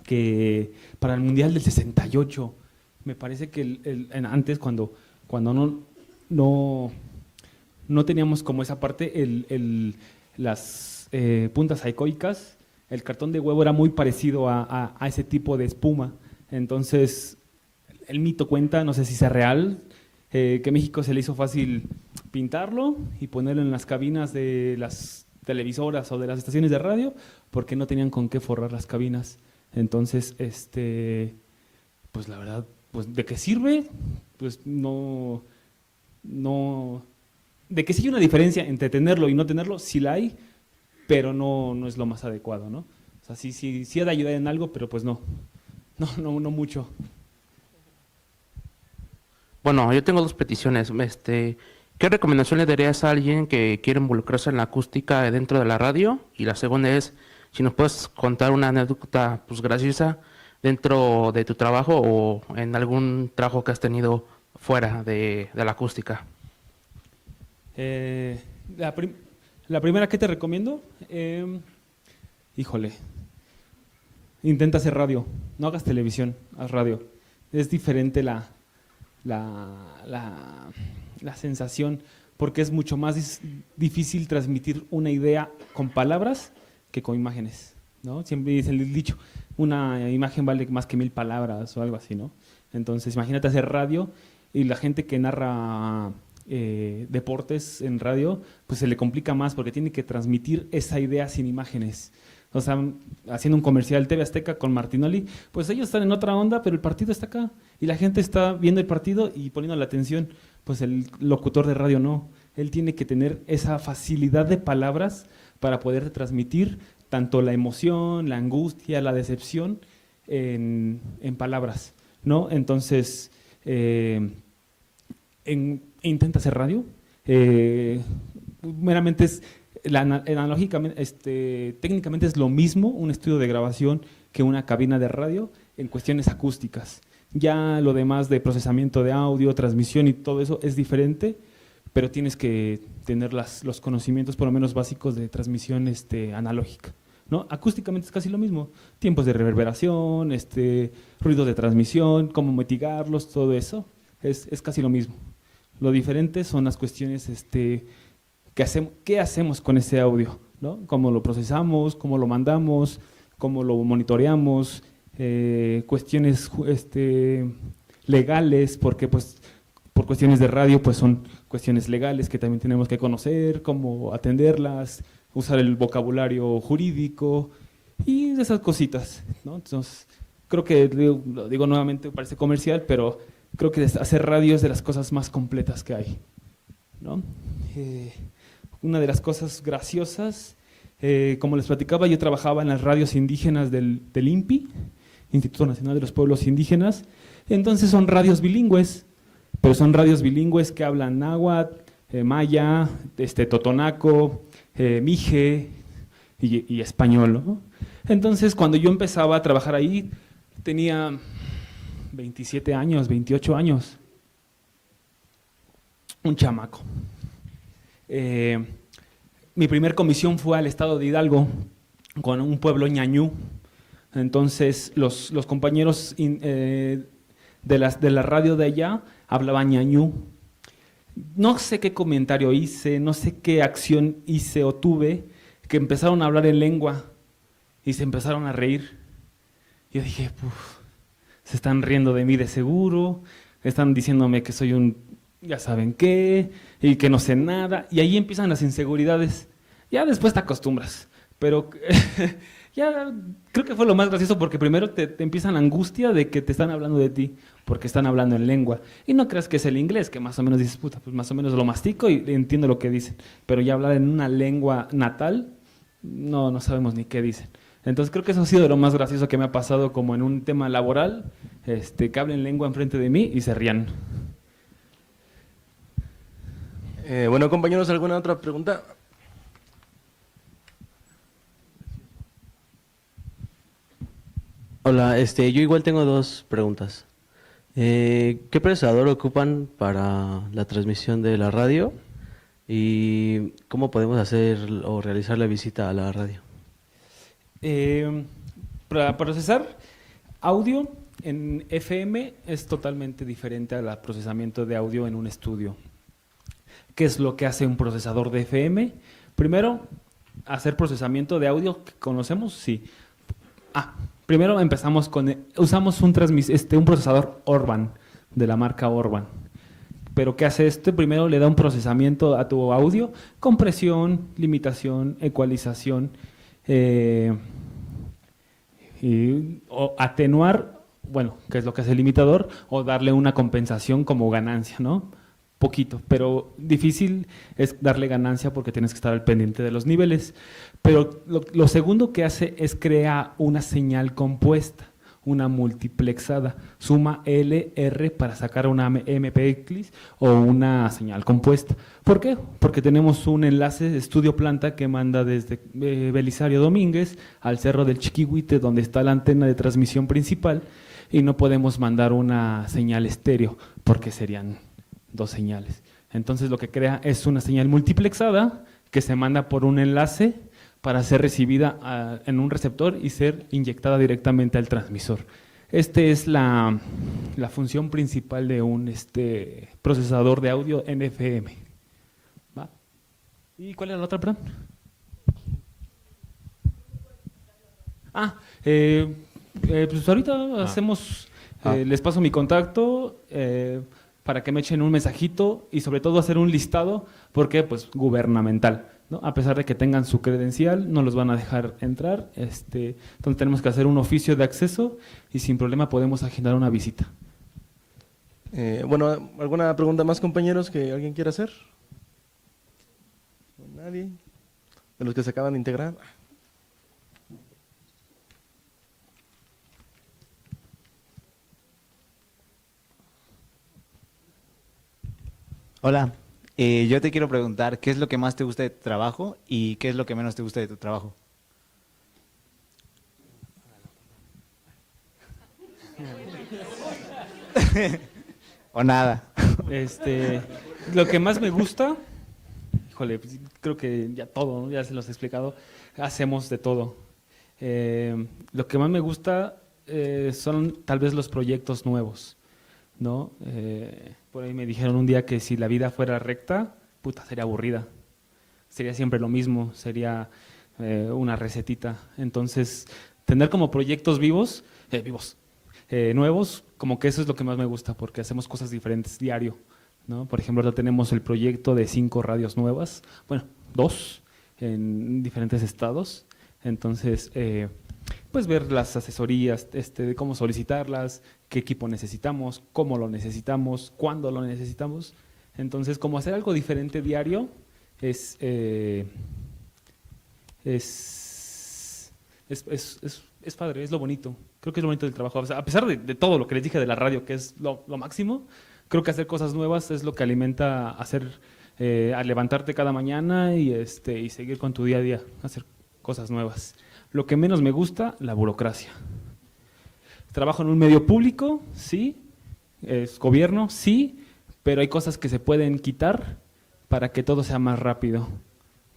que para el Mundial del 68, me parece que antes cuando no teníamos como esa parte, las puntas aicoicas, el cartón de huevo era muy parecido a ese tipo de espuma. Entonces, el mito cuenta, no sé si sea real, que México se le hizo fácil pintarlo y ponerlo en las cabinas de las televisoras o de las estaciones de radio, porque no tenían con qué forrar las cabinas. Entonces, pues la verdad, pues ¿de qué sirve? Pues no, de que sí hay una diferencia entre tenerlo y no tenerlo, sí la hay, pero no es lo más adecuado, ¿no? O sea, sí ha de ayudar en algo, pero pues no mucho. Bueno, yo tengo dos peticiones. ¿Qué recomendación le darías a alguien que quiere involucrarse en la acústica dentro de la radio? Y la segunda es, si nos puedes contar una anécdota pues graciosa dentro de tu trabajo o en algún trabajo que has tenido fuera de la acústica. La primera que te recomiendo, híjole, intenta hacer radio, no hagas televisión, haz radio. Es diferente la sensación, porque es mucho más difícil transmitir una idea con palabras que con imágenes, ¿no? Siempre dice el dicho, una imagen vale más que 1000 palabras o algo así, ¿no? Entonces imagínate hacer radio y la gente que narra deportes en radio, pues se le complica más porque tiene que transmitir esa idea sin imágenes. O sea, haciendo un comercial TV Azteca con Martinoli, pues ellos están en otra onda, pero el partido está acá y la gente está viendo el partido y poniendo la atención. Pues el locutor de radio no, él tiene que tener esa facilidad de palabras para poder transmitir tanto la emoción, la angustia, la decepción en palabras, ¿no? Entonces, intenta hacer radio, meramente es, analógicamente, técnicamente es lo mismo un estudio de grabación que una cabina de radio en cuestiones acústicas. Ya lo demás de procesamiento de audio, transmisión y todo eso es diferente, pero tienes que tener los conocimientos por lo menos básicos de transmisión analógica, ¿no? Acústicamente es casi lo mismo, tiempos de reverberación, ruidos de transmisión, cómo mitigarlos, todo eso es casi lo mismo. Lo diferente son las cuestiones ¿qué hacemos con ese audio? ¿No? ¿Cómo lo procesamos? ¿Cómo lo mandamos? ¿Cómo lo monitoreamos? Cuestiones legales, porque pues por cuestiones de radio pues son cuestiones legales que también tenemos que conocer, cómo atenderlas, usar el vocabulario jurídico y esas cositas, ¿no? Entonces, creo que, lo digo nuevamente, parece comercial, pero creo que hacer radio es de las cosas más completas que hay, ¿no? Una de las cosas graciosas, como les platicaba, yo trabajaba en las radios indígenas del INPI, Instituto Nacional de los Pueblos Indígenas. Entonces son radios bilingües, pero son radios bilingües que hablan náhuatl, maya, totonaco, mije y español, ¿no? Entonces cuando yo empezaba a trabajar ahí, tenía 27 años, 28 años, un chamaco. Mi primer comisión fue al estado de Hidalgo, con un pueblo ñañú. Entonces, los compañeros de la radio de allá hablaban ñañú. No sé qué comentario hice, no sé qué acción hice o tuve, que empezaron a hablar en lengua y se empezaron a reír. Yo dije, se están riendo de mí de seguro, están diciéndome que soy un ya saben qué, y que no sé nada, y ahí empiezan las inseguridades. Ya después te acostumbras, pero ya creo que fue lo más gracioso, porque primero te empiezan la angustia de que te están hablando de ti, porque están hablando en lengua, y no creas que es el inglés, que más o menos dices, puta, pues más o menos lo mastico y entiendo lo que dicen, pero ya hablar en una lengua natal, no sabemos ni qué dicen. Entonces creo que eso ha sido lo más gracioso que me ha pasado como en un tema laboral, que hablen lengua enfrente de mí y se rían. Bueno, compañeros, ¿alguna otra pregunta? Hola, yo igual tengo dos preguntas. ¿Qué procesador ocupan para la transmisión de la radio? ¿Y cómo podemos hacer o realizar la visita a la radio? Para procesar audio en FM es totalmente diferente al procesamiento de audio en un estudio. ¿Qué es lo que hace un procesador de FM? Primero, hacer procesamiento de audio que conocemos, sí. Primero usamos un procesador Orban, de la marca Orban. Pero ¿qué hace esto? Primero le da un procesamiento a tu audio, compresión, limitación, ecualización, o atenuar, que es lo que hace el limitador, o darle una compensación como ganancia, ¿no? Poquito, pero difícil es darle ganancia porque tienes que estar al pendiente de los niveles. Pero lo segundo que hace es crear una señal compuesta, una multiplexada, suma L, R para sacar una MPX o una señal compuesta. ¿Por qué? Porque tenemos un enlace de estudio planta que manda desde Belisario Domínguez al Cerro del Chiquihuite, donde está la antena de transmisión principal, y no podemos mandar una señal estéreo porque serían dos señales. Entonces lo que crea es una señal multiplexada que se manda por un enlace para ser recibida en un receptor y ser inyectada directamente al transmisor. Esta es la función principal de un procesador de audio NFM. ¿Va? ¿Y cuál era la otra, perdón? Pues ahorita hacemos, les paso mi contacto para que me echen un mensajito y sobre todo hacer un listado, porque pues gubernamental, ¿no? A pesar de que tengan su credencial, no los van a dejar entrar, entonces tenemos que hacer un oficio de acceso y sin problema podemos agendar una visita. Bueno, ¿alguna pregunta más, compañeros, que alguien quiera hacer? ¿Nadie? ¿De los que se acaban de integrar? Hola, yo te quiero preguntar, ¿qué es lo que más te gusta de tu trabajo y qué es lo que menos te gusta de tu trabajo? O nada. Lo que más me gusta, híjole, pues, creo que ya todo, ¿no? Ya se los he explicado, hacemos de todo. Lo que más me gusta son tal vez los proyectos nuevos, ¿no? Por ahí me dijeron un día que si la vida fuera recta, sería aburrida. Sería siempre lo mismo, sería una recetita. Entonces, tener como proyectos nuevos, como que eso es lo que más me gusta, porque hacemos cosas diferentes diario, ¿no? Por ejemplo, ahora tenemos el proyecto de 5 radios nuevas, 2 en diferentes estados. Entonces, pues ver las asesorías, de cómo solicitarlas, qué equipo necesitamos, cómo lo necesitamos, cuándo lo necesitamos. Entonces, como hacer algo diferente diario es padre, es lo bonito. Creo que es lo bonito del trabajo. O sea, a pesar de todo lo que les dije de la radio, que es lo máximo, creo que hacer cosas nuevas es lo que alimenta a levantarte cada mañana y seguir con tu día a día, hacer cosas nuevas. Lo que menos me gusta, la burocracia. Trabajo en un medio público, sí, es gobierno, sí, pero hay cosas que se pueden quitar para que todo sea más rápido,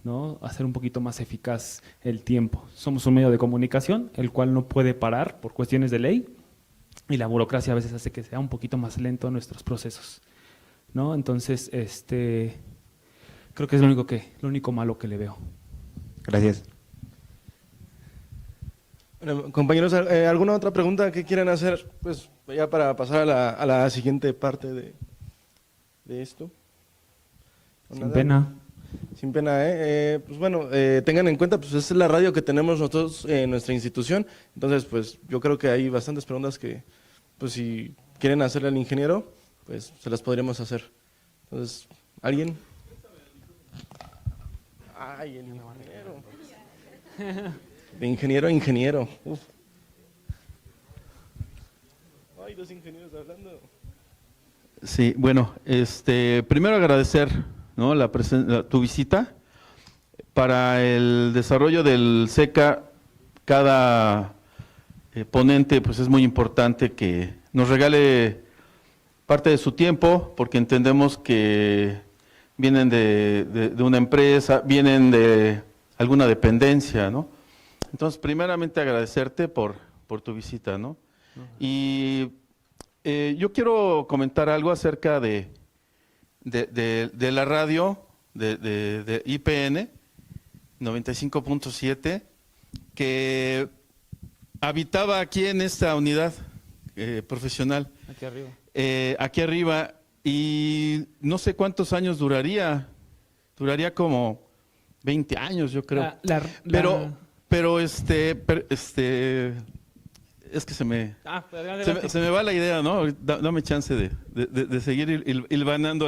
¿no? Hacer un poquito más eficaz el tiempo. Somos un medio de comunicación, el cual no puede parar por cuestiones de ley, y la burocracia a veces hace que sea un poquito más lento nuestros procesos, ¿no? Entonces, creo que es lo único malo que le veo. Gracias. Bueno, compañeros, ¿alguna otra pregunta que quieran hacer? Pues ya para pasar a la siguiente parte de esto. Sin pena. Sin pena, pues bueno, tengan en cuenta, pues es la radio que tenemos nosotros en nuestra institución. Entonces, pues yo creo que hay bastantes preguntas que, pues si quieren hacerle al ingeniero, pues se las podríamos hacer. Entonces, ¿alguien? Ay, el ingeniero. De ingeniero a ingeniero. Uf. Ay, dos ingenieros hablando. Sí, bueno, primero agradecer, ¿no?, tu visita. Para el desarrollo del SECA, cada ponente pues es muy importante que nos regale parte de su tiempo, porque entendemos que vienen de una empresa, vienen de alguna dependencia, ¿no? Entonces, primeramente agradecerte por tu visita, ¿no? Y yo quiero comentar algo acerca de la radio de IPN 95.7, que habitaba aquí en esta unidad profesional. Aquí arriba. Aquí arriba, y no sé cuántos años duraría como 20 años, yo creo. Pero es que se me va la idea, ¿no? Dame chance de seguir hilvanando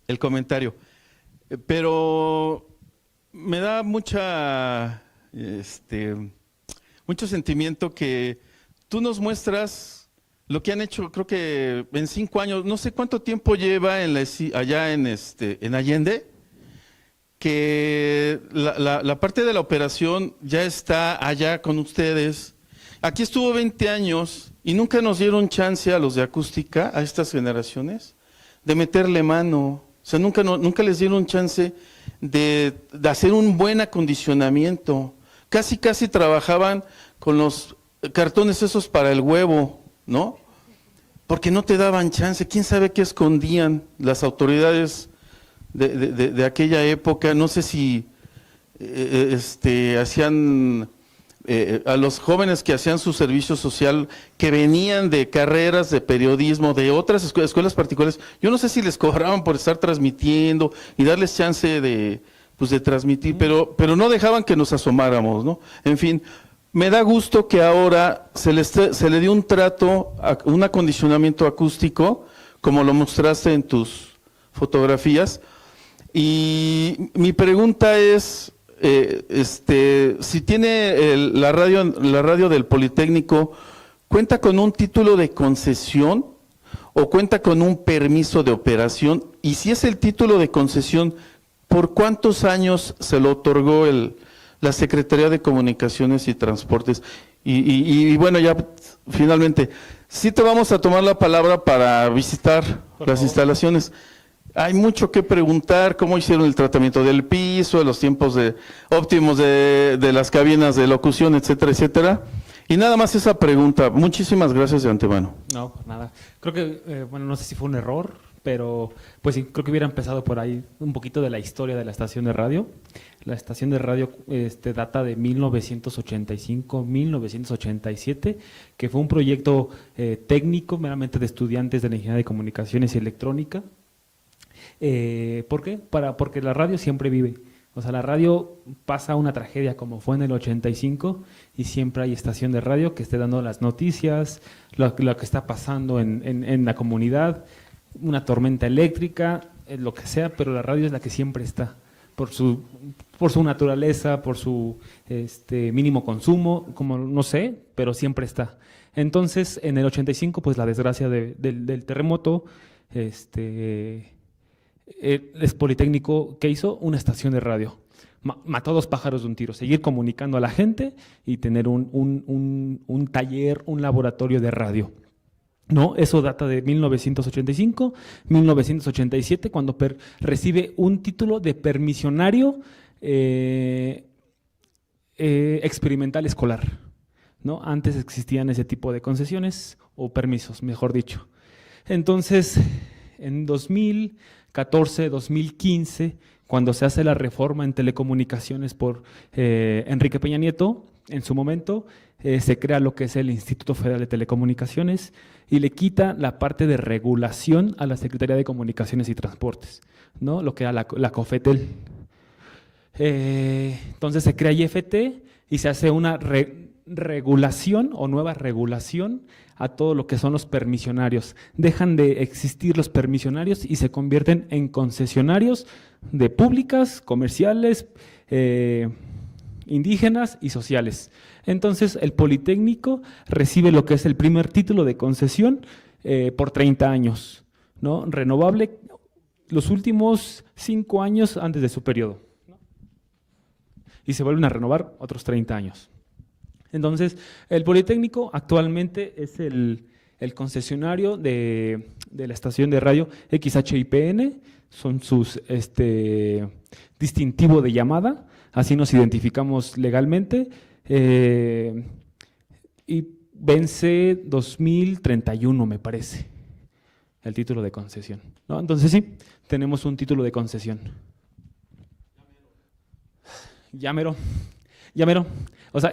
el comentario. Pero me da mucho sentimiento que tú nos muestras lo que han hecho, creo que en 5 años, no sé cuánto tiempo lleva allá en Allende, que la parte de la operación ya está allá con ustedes. Aquí estuvo 20 años y nunca nos dieron chance a los de acústica, a estas generaciones, de meterle mano. O sea, nunca les dieron chance de hacer un buen acondicionamiento. Casi trabajaban con los cartones esos para el huevo, ¿no? Porque no te daban chance. ¿Quién sabe qué escondían las autoridades de aquella época? No sé si hacían a los jóvenes que hacían su servicio social, que venían de carreras de periodismo, de otras escuelas particulares, yo no sé si les cobraban por estar transmitiendo y darles chance de transmitir, pero no dejaban que nos asomáramos, ¿no? En fin, me da gusto que ahora se le dio un trato, un acondicionamiento acústico, como lo mostraste en tus fotografías. Y mi pregunta es, si tiene la radio del Politécnico, ¿cuenta con un título de concesión o cuenta con un permiso de operación? Y si es el título de concesión, ¿por cuántos años se lo otorgó la Secretaría de Comunicaciones y Transportes? Y bueno, ya finalmente, sí te vamos a tomar la palabra para visitar las instalaciones. Hay mucho que preguntar, cómo hicieron el tratamiento del piso, de los tiempos óptimos de las cabinas de locución, etcétera, etcétera. Y nada más esa pregunta. Muchísimas gracias de antemano. No, pues nada. Creo que, no sé si fue un error, pero pues sí, creo que hubiera empezado por ahí un poquito de la historia de la estación de radio. La estación de radio data de 1985-1987, que fue un proyecto técnico, meramente de estudiantes de la Ingeniería de Comunicaciones y Electrónica. ¿Por qué? Porque la radio siempre vive. O sea, la radio pasa una tragedia como fue en el 85 y siempre hay estación de radio que esté dando las noticias, lo que está pasando en la comunidad, una tormenta eléctrica, lo que sea, pero la radio es la que siempre está, por su naturaleza, por su mínimo consumo, como no sé, pero siempre está. Entonces, en el 85, pues la desgracia del terremoto, el Politécnico, ¿qué hizo? Una estación de radio. Mató a 2 pájaros de un tiro, seguir comunicando a la gente y tener un taller, un laboratorio de radio. ¿no? Eso data de 1985, 1987, cuando recibe un título de permisionario experimental escolar, ¿no? Antes existían ese tipo de concesiones o permisos, mejor dicho. Entonces, en 2014, 2015, cuando se hace la reforma en telecomunicaciones por Enrique Peña Nieto, en su momento se crea lo que es el Instituto Federal de Telecomunicaciones y le quita la parte de regulación a la Secretaría de Comunicaciones y Transportes, ¿no? Lo que era la COFETEL. Entonces se crea IFT y se hace una regulación o nueva regulación a todo lo que son los permisionarios. Dejan de existir los permisionarios y se convierten en concesionarios de públicas, comerciales, indígenas y sociales. Entonces el Politécnico recibe lo que es el primer título de concesión por 30 años, ¿no? Renovable los últimos 5 años antes de su periodo, ¿no? Y se vuelven a renovar otros 30 años. Entonces, el Politécnico actualmente es el concesionario de la estación de radio XHIPN, son sus distintivo de llamada, así nos identificamos legalmente, y vence 2031, me parece, el título de concesión, ¿no? Entonces sí, tenemos un título de concesión. Ya mero. O sea,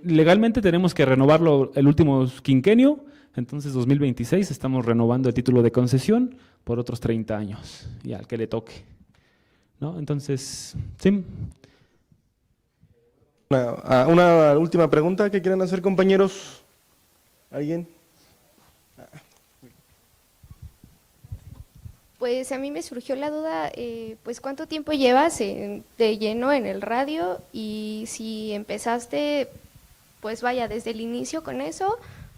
legalmente tenemos que renovarlo el último quinquenio, entonces 2026 estamos renovando el título de concesión por otros 30 años, y al que le toque, ¿no? Entonces, sí. Una última pregunta que quieran hacer, compañeros. ¿Alguien? Pues a mí me surgió la duda, pues ¿cuánto tiempo llevas de lleno en el radio? Y si empezaste, pues vaya, desde el inicio con eso,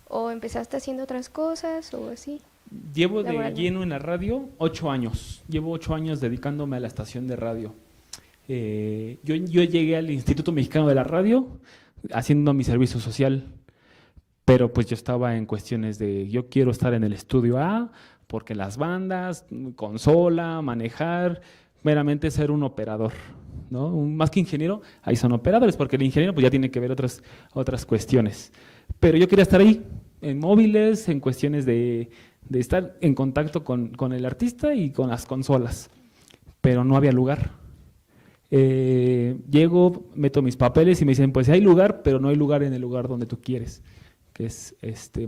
o empezaste haciendo otras cosas, o así. Llevo de lleno en la radio 8 años. Llevo 8 años dedicándome a la estación de radio. Yo llegué al Instituto Mexicano de la Radio haciendo mi servicio social, pero pues yo estaba en cuestiones de yo quiero estar en el estudio A, porque las bandas, consola, manejar, meramente ser un operador, ¿no? Más que ingeniero, ahí son operadores, porque el ingeniero pues ya tiene que ver otras cuestiones. Pero yo quería estar ahí, en móviles, en cuestiones de estar en contacto con el artista y con las consolas, pero no había lugar. Llego, meto mis papeles y me dicen, pues hay lugar, pero no hay lugar en el lugar donde tú quieres, que es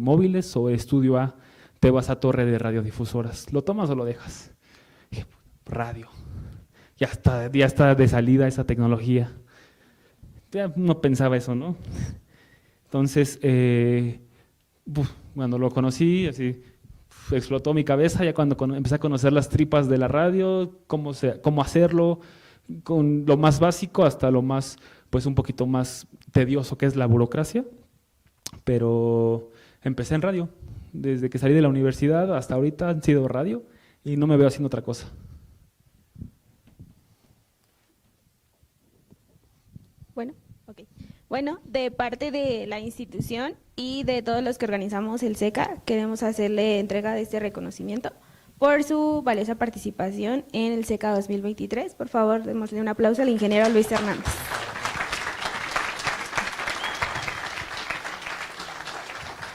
móviles o estudio A. Te vas a torre de radiodifusoras, ¿lo tomas o lo dejas? Dije, radio, ya está de salida esa tecnología. Ya no pensaba eso, ¿no? Entonces, cuando lo conocí, así explotó mi cabeza, ya cuando empecé a conocer las tripas de la radio, cómo hacerlo, con lo más básico hasta lo más, pues un poquito más tedioso que es la burocracia, pero empecé en radio. Desde que salí de la universidad hasta ahorita han sido radio y no me veo haciendo otra cosa. Bueno, de parte de la institución y de todos los que organizamos el SECA, queremos hacerle entrega de este reconocimiento por su valiosa participación en el SECA 2023. Por favor, démosle un aplauso al ingeniero Luis Hernández.